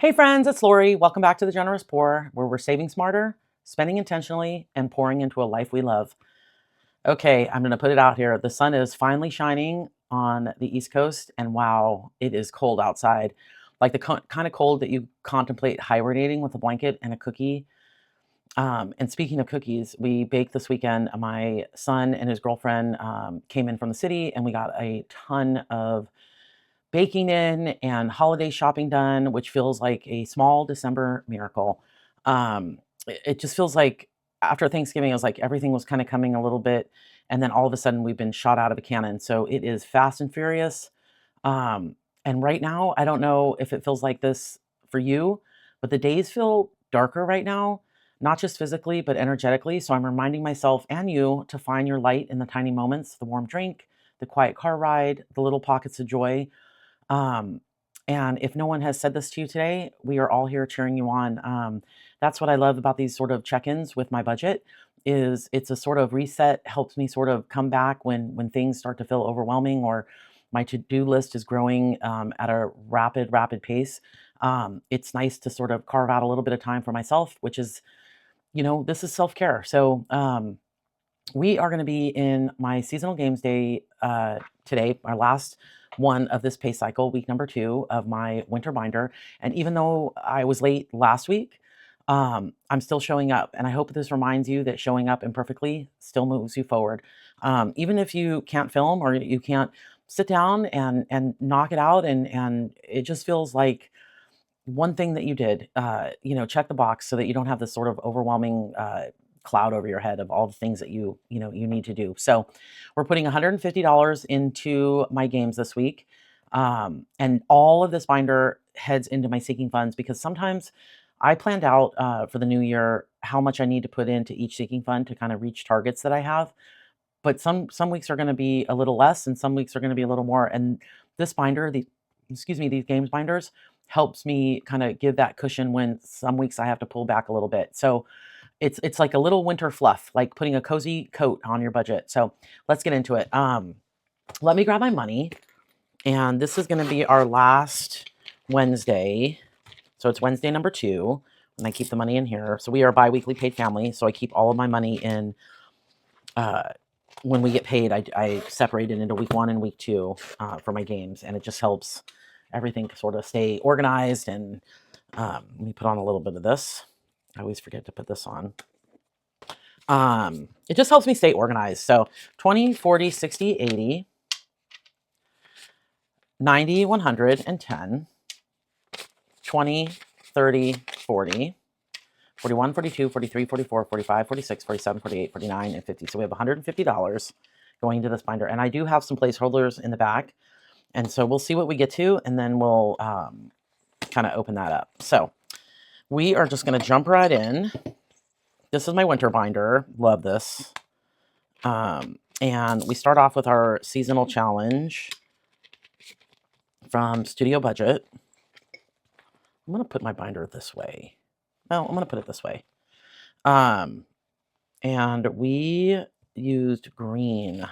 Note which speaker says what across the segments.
Speaker 1: Hey friends, it's Lori. Welcome back to The Generous Poor, where we're saving smarter, spending intentionally, and pouring into a life we love. Okay, I'm going to put it out here. The sun is finally shining on the East Coast, and wow, it is cold outside. Like the kind of cold that you contemplate hibernating with a blanket and a cookie. And speaking of cookies, we baked this weekend. My son and his girlfriend came in from the city, and we got a ton of baking in and holiday shopping done, which feels like a small December miracle. It just feels like after Thanksgiving, it was like everything was kind of coming a little bit, and then all of a sudden we've been shot out of a cannon. So it is fast and furious. And right now, I don't know if it feels like this for you, but the days feel darker right now, not just physically, but energetically. So I'm reminding myself and you to find your light in the tiny moments, the warm drink, the quiet car ride, the little pockets of joy. um, and if no one has said this to you today, we are all here cheering you on. That's what I love about these sort of check-ins with my budget is it's a sort of reset, helps me sort of come back when things start to feel overwhelming or my to-do list is growing at a rapid pace. It's nice to sort of carve out a little bit of time for myself, which is, this is self-care. So we are going to be in my seasonal games day today, our last one of this pay cycle, week number 2 of my winter binder. And even though I was late last week, I'm still showing up. And I hope this reminds you that showing up imperfectly still moves you forward. Even if you can't film or you can't sit down and knock it out, and it just feels like one thing that you did, check the box so that you don't have this sort of overwhelming cloud over your head of all the things that you need to do. So we're putting $150 into my games this week. And all of this binder heads into my seeking funds because sometimes I planned out for the new year how much I need to put into each seeking fund to kind of reach targets that I have. But some weeks are going to be a little less and some weeks are going to be a little more. And this binder, these games binders helps me kind of give that cushion when some weeks I have to pull back a little bit. So it's like a little winter fluff, like putting a cozy coat on your budget. So let's get into it. Let me grab my money, and this is going to be our last Wednesday. So it's Wednesday number 2, and I keep the money in here. So we are a bi-weekly paid family, so I keep all of my money in. When we get paid, I separate it into week 1 and week 2 for my games, and it just helps everything sort of stay organized. And let me put on a little bit of this. I always forget to put this on. It just helps me stay organized. So 20, 40, 60, 80, 90, 110, 20, 30, 40, 41, 42, 43, 44, 45, 46, 47, 48, 49, and 50. So we have $150 going into this binder. And I do have some placeholders in the back. And so we'll see what we get to, and then we'll kind of open that up. So we are just going to jump right in. This is my winter binder. Love this. And we start off with our seasonal challenge from Studio Budget. I'm going to put my binder this way. Well, I'm going to put it this way. And we used green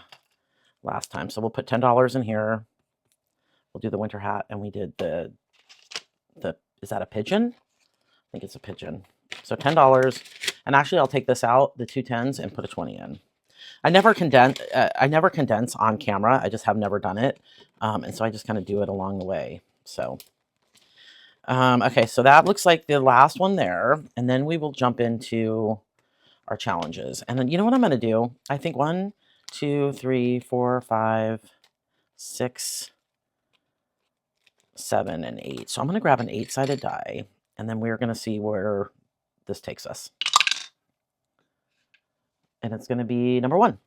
Speaker 1: last time. So we'll put $10 in here. We'll do the winter hat, and we did the is that a pigeon? I think it's a pigeon. So $10. And actually, I'll take this out, the 2 10s, and put a 20 in. I never condense on camera. I just have never done it. And so I just kind of do it along the way. So, okay, so that looks like the last one there. And then we will jump into our challenges. And then you know what I'm going to do? I think 1, 2, 3, 4, 5, 6, 7, and 8. So I'm going to grab an 8-sided die. And then we're going to see where this takes us. And it's going to be number 1.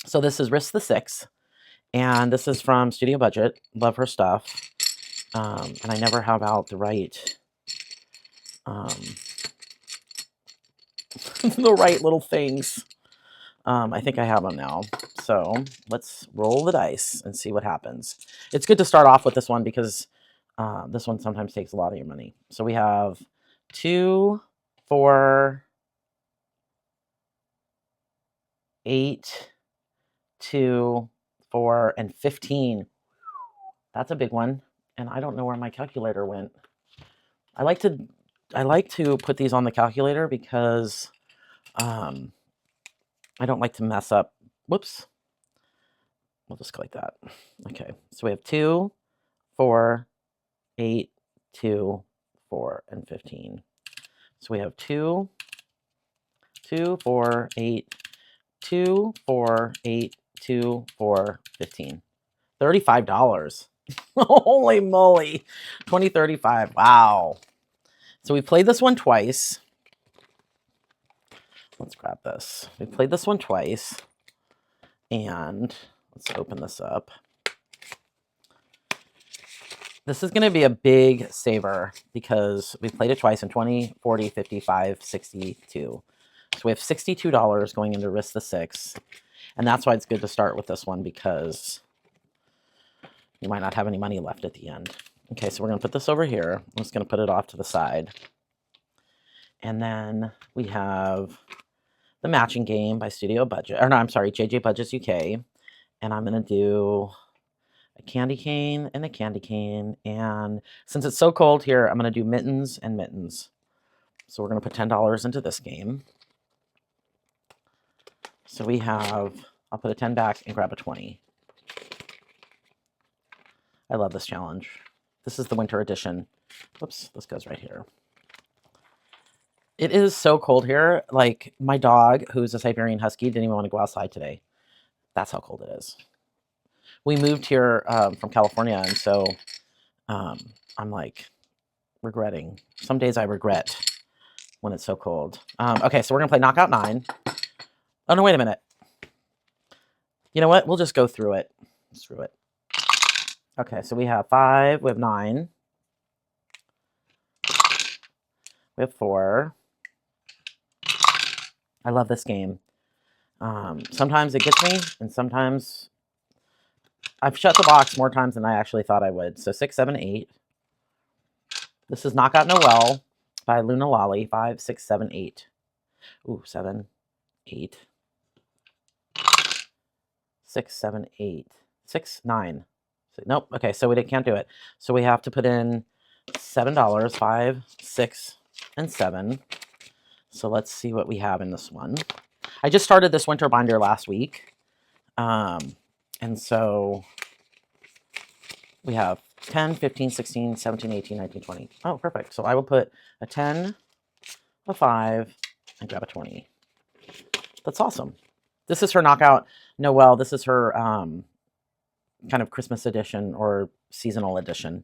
Speaker 1: So this is Risk the 6. And this is from Studio Budget. Love her stuff. And I never have out the right, the right little things. I think I have them now. So let's roll the dice and see what happens. It's good to start off with this one because this one sometimes takes a lot of your money. So we have 2, 4, 8, 2, 4, and 15. That's a big one. And I don't know where my calculator went. I like to put these on the calculator because I don't like to mess up. Whoops. We'll just go like that. Okay, so we have 2, 4, 8, 2, 4, and 15. So we have 2, 2, 4, 8, 2, 4, 8, 2, 4, 15. $35. Holy moly. 2035. Wow. So we played this one twice. Let's grab this. We played this one twice. And let's open this up. This is going to be a big saver because we played it twice in 20, 40, 55, 62. So we have $62 going into risk the 6. And that's why it's good to start with this one because you might not have any money left at the end. Okay, so we're going to put this over here. I'm just going to put it off to the side. And then we have the matching game by Studio Budget. Or no, I'm sorry, JJ Budgets UK. And I'm going to do a candy cane and a candy cane. And since it's so cold here, I'm going to do mittens and mittens. So we're going to put $10 into this game. So we have, I'll put a 10 back and grab a 20. I love this challenge. This is the winter edition. Whoops, this goes right here. It is so cold here. Like my dog, who's a Siberian Husky, didn't even want to go outside today. That's how cold it is. We moved here from California, and so I'm like regretting. Some days I regret when it's so cold. Okay, so we're gonna play Knockout 9. Oh no, wait a minute. You know what? We'll just go through it. Screw it. Okay, so we have 5, we have 9, we have 4. I love this game. Sometimes it gets me, and sometimes I've shut the box more times than I actually thought I would. So 6, 7, 8. This is Knockout Noel by Luna Lolly. 5, 6, 7, 8. Ooh, 7, 8. 6, 7, 8. 6, 9. Nope. Okay, so we can't do it. So we have to put in $7. 5, 6, and 7. So let's see what we have in this one. I just started this winter binder last week. And so we have 10, 15, 16, 17, 18, 19, 20. Oh, perfect. So I will put a 10, a 5, and grab a 20. That's awesome. This is her Knockout Noel. This is her kind of Christmas edition or seasonal edition.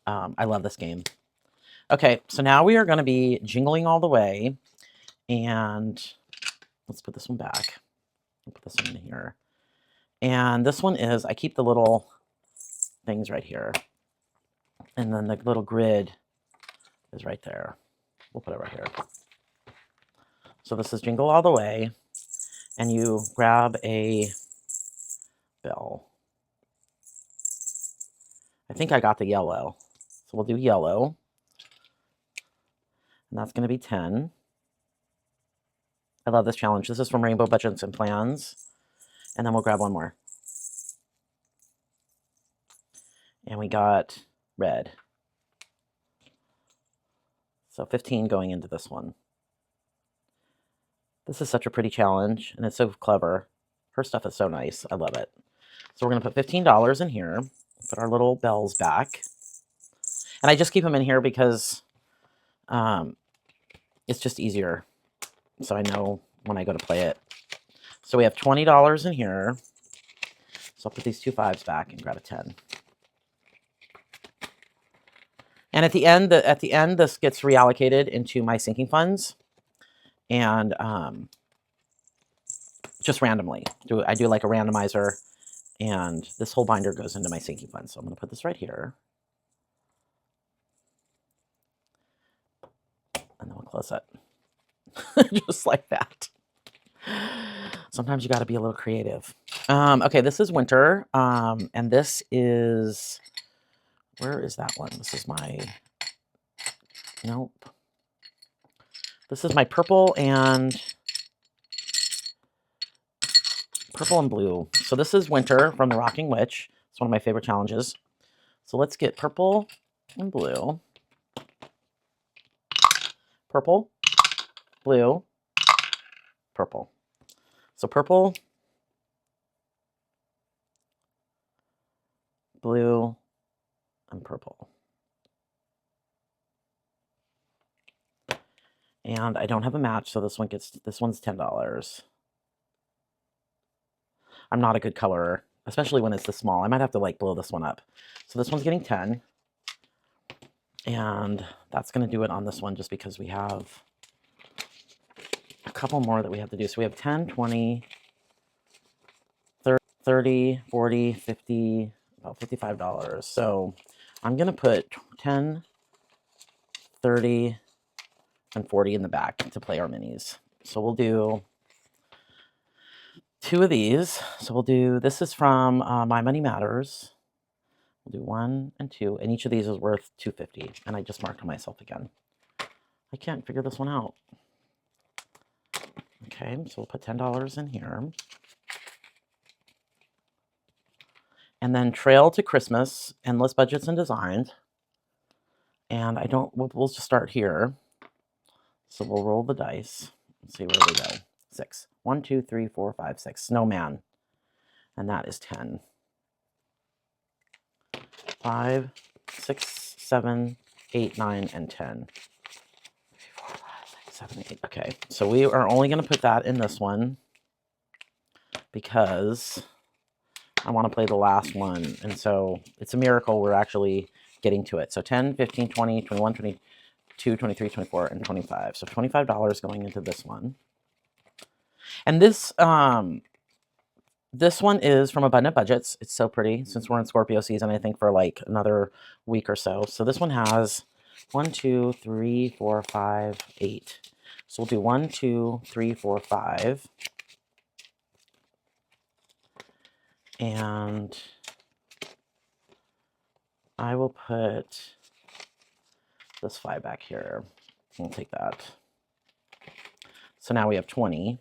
Speaker 1: I love this game. Okay, so now we are going to be jingling all the way. And let's put this one back. I'll put this one in here. And this one is, I keep the little things right here. And then the little grid is right there. We'll put it right here. So this is Jingle All the Way. And you grab a bell. I think I got the yellow. So we'll do yellow. And that's going to be 10. I love this challenge. This is from Rainbow Budgets and Plans. And then we'll grab one more. And we got red. So 15 going into this one. This is such a pretty challenge, and it's so clever. Her stuff is so nice. I love it. So we're going to put $15 in here. Put our little bells back. And I just keep them in here because it's just easier. So I know when I go to play it. So we have $20 in here. So I'll put these 2 5s back and grab a 10. And at the end, this gets reallocated into my sinking funds, and just randomly. I do like a randomizer, and this whole binder goes into my sinking fund. So I'm going to put this right here, and then we'll close it, just like that. Sometimes you got to be a little creative. Okay, this is winter, and this is. Where is that one? This is my, nope. This is my purple and blue. So this is winter from the Rocking Witch. It's one of my favorite challenges. So let's get purple and blue. purple, blue, purple. So purple, blue, and purple. And I don't have a match, so this one's $10. I'm not a good colorer, especially when it's this small. I might have to like blow this one up. So this one's getting 10. And that's going to do it on this one just because we have a couple more that we have to do. So we have 10, 20, 30, 40, 50, about $55. So I'm going to put 10, 30, and 40 in the back to play our minis. So we'll do 2 of these. So we'll do, this is from My Money Matters. We'll do 1 and 2, and each of these is worth $2.50. And I just marked on myself again. I can't figure this one out. Okay, so we'll put $10 in here. And then Trail to Christmas, Endless Budgets and Designs. And we'll just start here. So we'll roll the dice and see where we go. 6. 1, 2, 3, 4, 5, 6. Snowman. And that is 10. 5, 6, 7, 8, 9, and 10. 3, 4, 5, 6, 7, 8. Okay, so we are only going to put that in this one because I want to play the last one. And so it's a miracle we're actually getting to it. So 10, 15, 20, 21, 22, 23, 24, and 25. So $25 going into this one. And this this one is from Abundant Budgets. It's so pretty since we're in Scorpio season, I think, for like another week or so. So this one has 1, 2, 3, 4, 5, 8. So we'll do 1, 2, 3, 4, 5. And I will put this 5 back here. We'll take that. So now we have 20.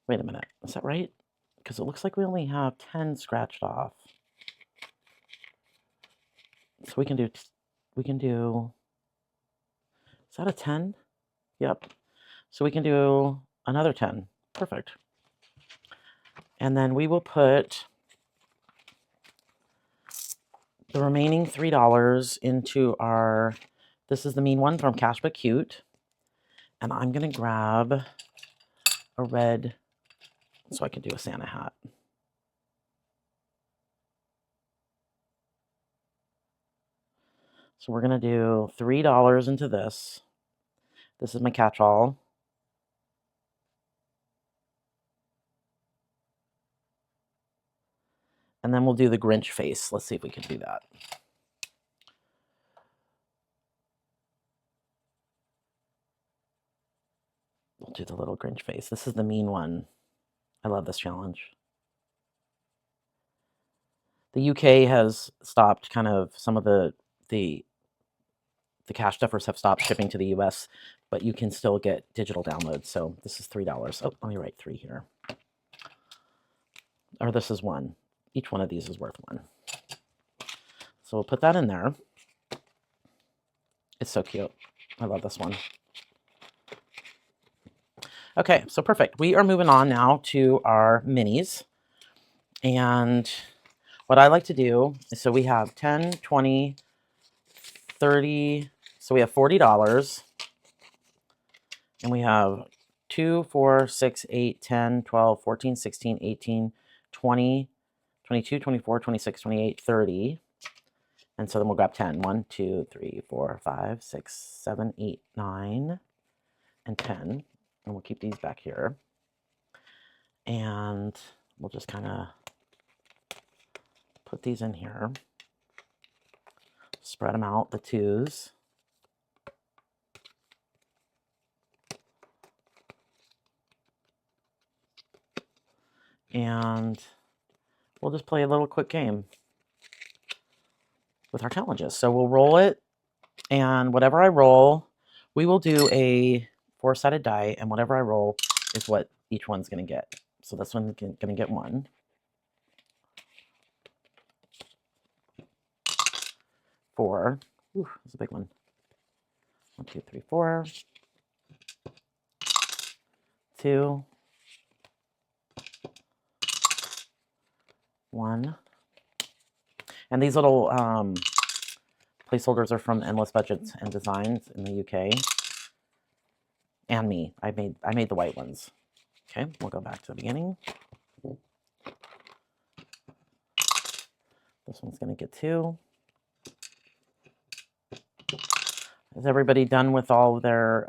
Speaker 1: Wait a minute. Is that right? Because it looks like we only have 10 scratched off. So we can do, is that a 10? Yep. So we can do another 10. Perfect. And then we will put the remaining $3 into our, this is the mean one from Cash But Cute. And I'm going to grab a red so I can do a Santa hat. So we're going to do $3 into this. This is my catch-all. And then we'll do the Grinch face. Let's see if we can do that. We'll do the little Grinch face. This is the mean one. I love this challenge. The UK has stopped kind of, some of the cash stuffers have stopped shipping to the US, but you can still get digital downloads. So this is $3. Oh, let me write 3 here. Or this is 1. Each one of these is worth 1. So we'll put that in there. It's so cute. I love this one. Okay, so perfect. We are moving on now to our minis. And what I like to do is, so we have 10, 20, 30, so we have $40. And we have 2, 4, 6, 8, 10, 12, 14, 16, 18, 20, 22, 24, 26, 28, 30. And so then we'll grab 10. 1, 2, 3, 4, 5, 6, 7, 8, 9, and 10. And we'll keep these back here. And we'll just kind of put these in here. Spread them out, the 2s. And we'll just play a little quick game with our challenges. So we'll roll it, and whatever I roll, we will do a 4-sided die, and whatever I roll is what each one's going to get. So this one's going to get 1. 4. Ooh, that's a big one. 1, 2, 3, 4. 2, 1. And these little placeholders are from Endless Budgets and Designs in the UK. And me. I made the white ones. Okay, we'll go back to the beginning. This one's going to get 2. Is everybody done with all their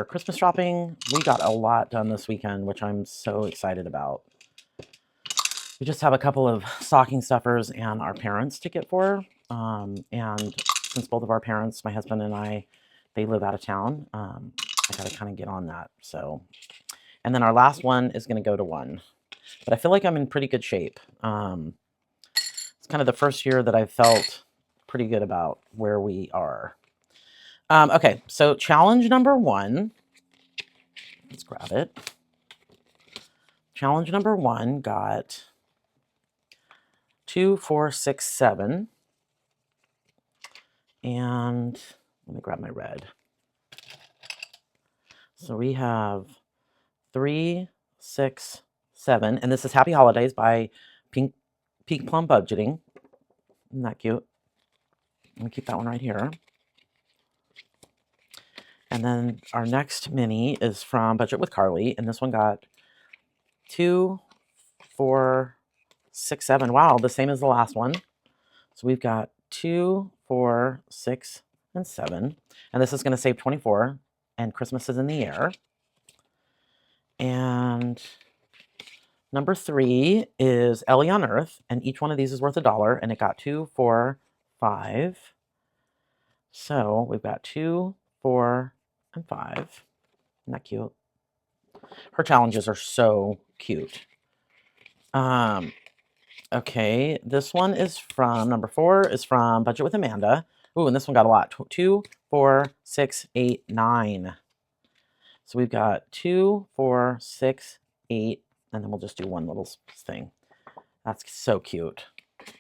Speaker 1: Christmas shopping? We got a lot done this weekend, which I'm so excited about. We just have a couple of stocking stuffers and our parents to get for. And since both of our parents, my husband and I, they live out of town, I got to kind of get on that. So, and then our last one is going to go to 1. But I feel like I'm in pretty good shape. It's kind of the first year that I've felt pretty good about where we are. Okay, so challenge number 1. Let's grab it. Challenge number 1 got 2, 4, 6, 7. And let me grab my red. So we have 3, 6, 7. And this is Happy Holidays by Peak Plum Budgeting. Isn't that cute? I'm going to keep that one right here. And then our next mini is from Budget with Carly. And this one got 2, 4, 6, 7. Wow, the same as the last one. So we've got 2, 4, 6, and 7. And this is going to save 24. And Christmas is in the air. And number 3 is Ellie on Earth. And each one of these is worth $1. And it got 2, 4, 5. So we've got 2, 4, and 5. Isn't that cute? Her challenges are so cute. Okay, this one is from, number 4 is from Budget with Amanda. Ooh, and this one got a lot. 2, 4, 6, 8, 9. So we've got 2, 4, 6, 8, and then we'll just do one little thing. That's so cute.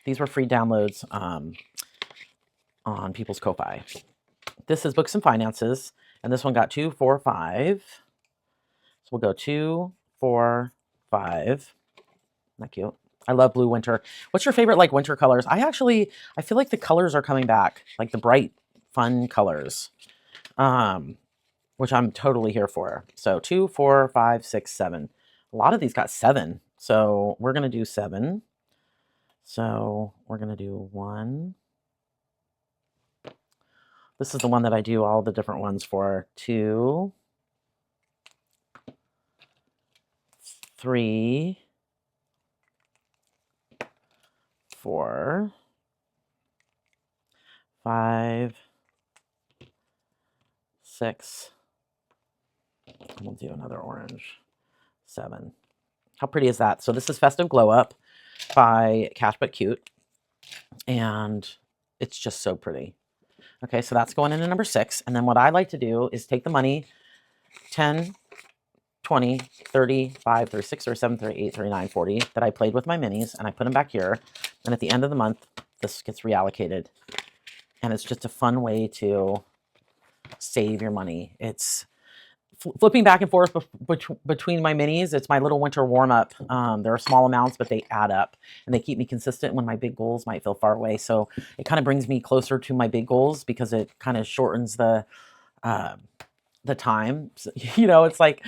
Speaker 1: These were free downloads on People's Ko-Fi. This is Books and Finances, and this one got 2, 4, 5. So we'll go 2, 4, 5. Isn't that cute? I love blue winter. What's your favorite like winter colors? I feel like the colors are coming back, like the bright, fun colors, which I'm totally here for. So 2, 4, 5, 6, 7. A lot of these got 7. So we're going to do 7. So we're going to do 1. This is the one that I do all the different ones for. 2, 3, 4, 5, 6, and we'll do another orange, 7. How pretty is that? So this is Festive Glow Up by Cash But Cute, and it's just so pretty. Okay, so that's going into number 6, and then what I like to do is take the money, 10, 20, 30, 5, 36, 37, 38, 39, 40 that I played with my minis, and I put them back here. And at the end of the month, this gets reallocated. And it's just a fun way to save your money. It's flipping back and forth between my minis. It's my little winter warm-up. There are small amounts, but they add up. And they keep me consistent when my big goals might feel far away. So it kind of brings me closer to my big goals because it kind of shortens the time. So, you know, it's like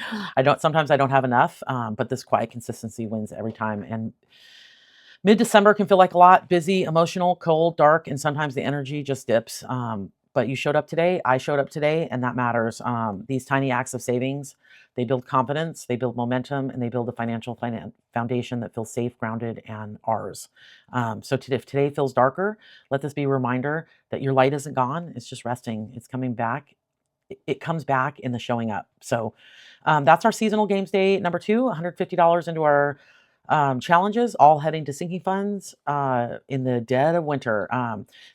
Speaker 1: sometimes I don't have enough, but this quiet consistency wins every time. And mid-December can feel like a lot, busy, emotional, cold, dark, and sometimes the energy just dips. But you showed up today, I showed up today, and that matters. These tiny acts of savings, they build confidence, they build momentum, and they build a financial foundation that feels safe, grounded, and ours. So if today feels darker, let this be a reminder that your light isn't gone, it's just resting, it's coming back. It comes back in the showing up. So that's our seasonal games day number 2, $150 into our challenges, all heading to sinking funds in the dead of winter.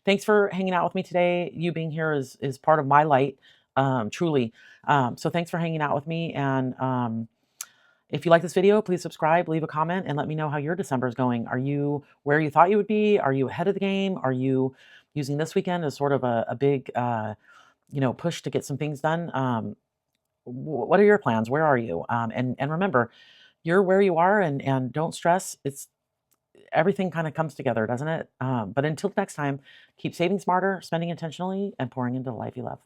Speaker 1: Thanks for hanging out with me today. You being here is part of my light, truly. So thanks for hanging out with me. And if you like this video, please subscribe, leave a comment, and let me know how your December is going. Are you where you thought you would be? Are you ahead of the game? Are you using this weekend as sort of a big, push to get some things done. What are your plans? Where are you? And remember, you're where you are, and don't stress. It's everything kind of comes together, doesn't it? But until next time, keep saving smarter, spending intentionally, and pouring into the life you love.